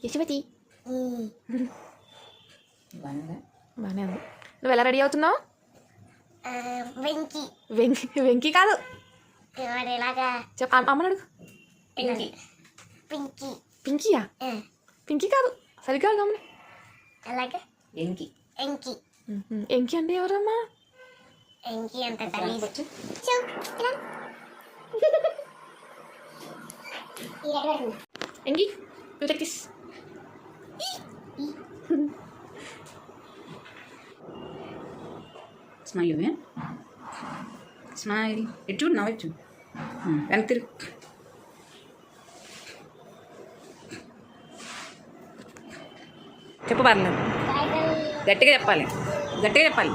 యశోవతి బాగానే బాగానే ఉంది. నువ్వు ఎలా రెడీ అవుతున్నావు? వెంకి వెంకీ కాదు, మరి ఎలాగా చెప్ప అమ్మని అడుగు. పింకి పింకీయా? పింకీ కాదు, సరిగ్గా గమని. అలాగా ఎంకి ఎంకి ఎంకి అంటే ఎవరమ్మా? ఎంకి అంత వచ్చు ఎంకి you take this. Smile smile ఎటు నవ్వచ్చు వెనక్కి తిరుగు చెప్పు పర్లేదు గట్టిగా చెప్పాలి గట్టిగా చెప్పాలి